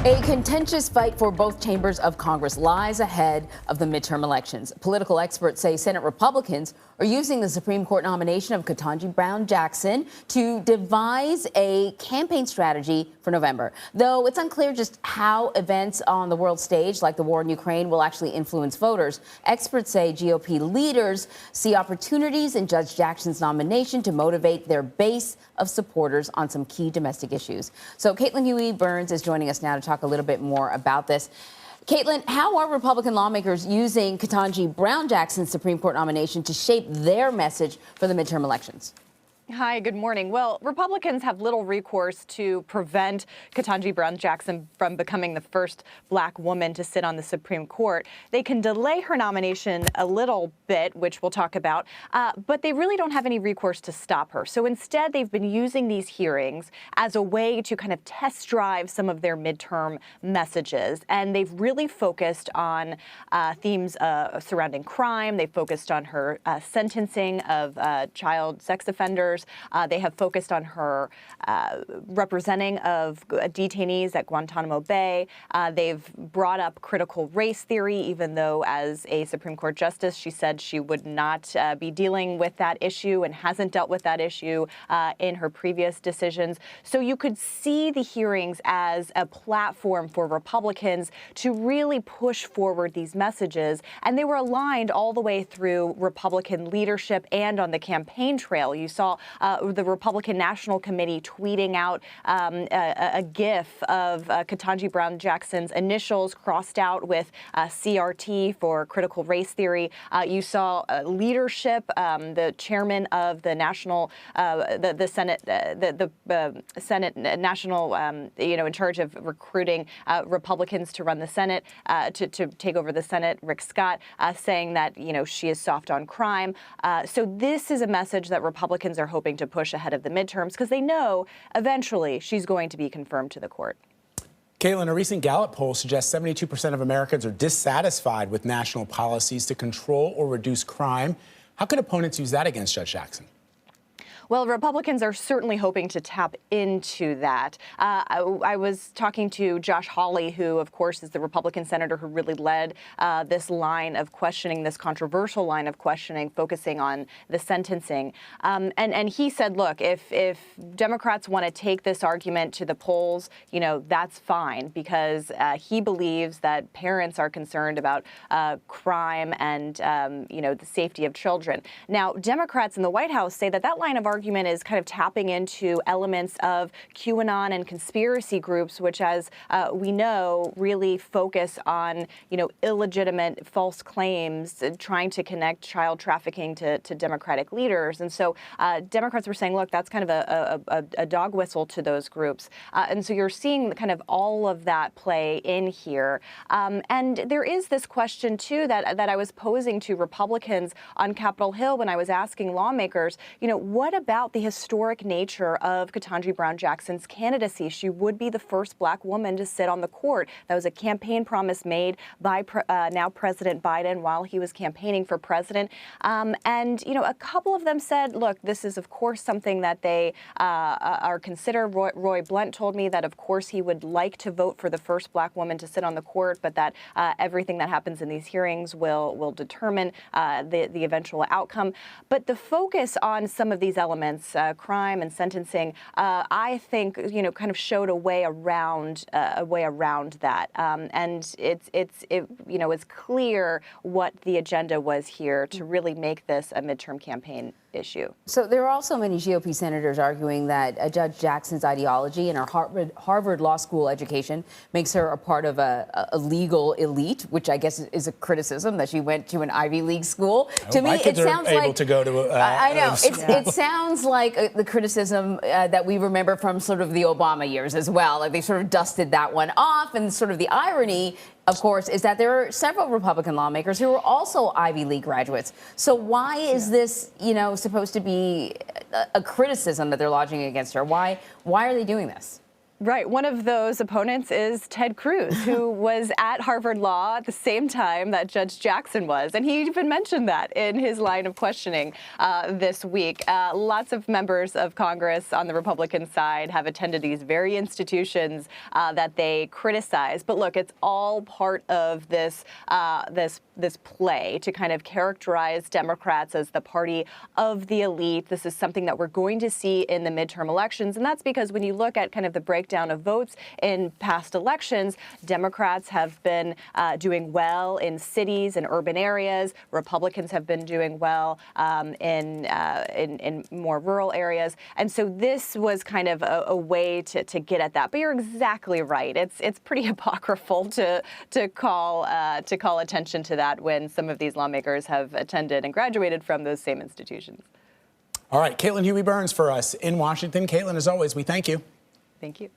A contentious fight for both chambers of Congress lies ahead of the midterm elections. Political experts say Senate Republicans are using the Supreme Court nomination of Ketanji Brown Jackson to devise a campaign strategy for November. Though it's unclear just how events on the world stage, like the war in Ukraine, will actually influence voters. Experts say GOP leaders see opportunities in Judge Jackson's nomination to motivate their base of supporters on some key domestic issues. So Caitlin Huey-Burns is joining us now to talk a little bit more about this. Caitlin, how are Republican lawmakers using Ketanji Brown Jackson's Supreme Court nomination to shape their message for the midterm elections? Hi, good morning. Well, Republicans have little recourse to prevent Ketanji Brown Jackson from becoming the first black woman to sit on the Supreme Court. They can delay her nomination a little bit, which we'll talk about, but they really don't have any recourse to stop her. So instead, they've been using these hearings as a way to kind of test drive some of their midterm messages. And they've really focused on themes surrounding crime. They've focused on her sentencing of child sex offenders. They have focused on her representing of detainees at Guantanamo Bay. They've brought up critical race theory, even though as a Supreme Court justice, she said she would not be dealing with that issue and hasn't dealt with that issue in her previous decisions. So you could see the hearings as a platform for Republicans to really push forward these messages. And they were aligned all the way through Republican leadership and on the campaign trail. You saw the Republican National Committee tweeting out a GIF of Ketanji Brown Jackson's initials crossed out with CRT for critical race theory. You saw leadership, the chairman of the national, the Senate, the Senate National, in charge of recruiting Republicans to run the Senate, to take over the Senate, Rick Scott, saying that, she is soft on crime. So this is a message that Republicans are hoping to push ahead of the midterms because they know eventually she's going to be confirmed to the court. Caitlin, a recent Gallup poll suggests 72% of Americans are dissatisfied with national policies to control or reduce crime. How can opponents use that against Judge Jackson? Well, Republicans are certainly hoping to tap into that. I was talking to Josh Hawley, who, of course, is the Republican senator who really led this line of questioning, this controversial line of questioning, focusing on the sentencing. And he said, look, if Democrats want to take this argument to the polls, that's fine, because he believes that parents are concerned about crime and, the safety of children. Now, Democrats in the White House say that line of argument is kind of tapping into elements of QAnon and conspiracy groups, which, as we know, really focus on, illegitimate false claims, trying to connect child trafficking to Democratic leaders. And so Democrats were saying, look, that's kind of a dog whistle to those groups. And so you're seeing kind of all of that play in here. And there is this question, too, that I was posing to Republicans on Capitol Hill when I was asking lawmakers, what about the historic nature of Ketanji Brown Jackson's candidacy? She would be the first black woman to sit on the court. That was a campaign promise made by now President Biden while he was campaigning for president. And, a couple of them said, look, this is, of course, something that they are considered. Roy Blunt told me that, of course, he would like to vote for the first black woman to sit on the court, but that everything that happens in these hearings will determine the eventual outcome. But the focus on some of these elements, crime and sentencing, I think, kind of showed a way around that. And it's clear what the agenda was here to really make this a midterm campaign issue. So there are also many GOP senators arguing that Judge Jackson's ideology and her Harvard Law School education makes her a part of a legal elite, which I guess is a criticism that she went to an Ivy League school. To me, it sounds like able to go to. I know it sounds like the criticism that we remember from sort of the Obama years as well. Like they sort of dusted that one off, and sort of the irony, of course, is that there are several Republican lawmakers who are also Ivy League graduates. So why is this, supposed to be a criticism that they're lodging against her? Why are they doing this? Right. One of those opponents is Ted Cruz, who was at Harvard Law at the same time that Judge Jackson was. And he even mentioned that in his line of questioning this week. Lots of members of Congress on the Republican side have attended these very institutions that they criticize. But look, it's all part of this this play to kind of characterize Democrats as the party of the elite. This is something that we're going to see in the midterm elections. And that's because when you look at kind of the breakdown of votes in past elections, Democrats have been doing well in cities and urban areas. Republicans have been doing well in more rural areas. And so this was kind of a way to get at that. But you're exactly right. It's pretty apocryphal to call attention to that when some of these lawmakers have attended and graduated from those same institutions. All right, Caitlin Huey-Burns for us in Washington. Caitlin, as always, we thank you. Thank you.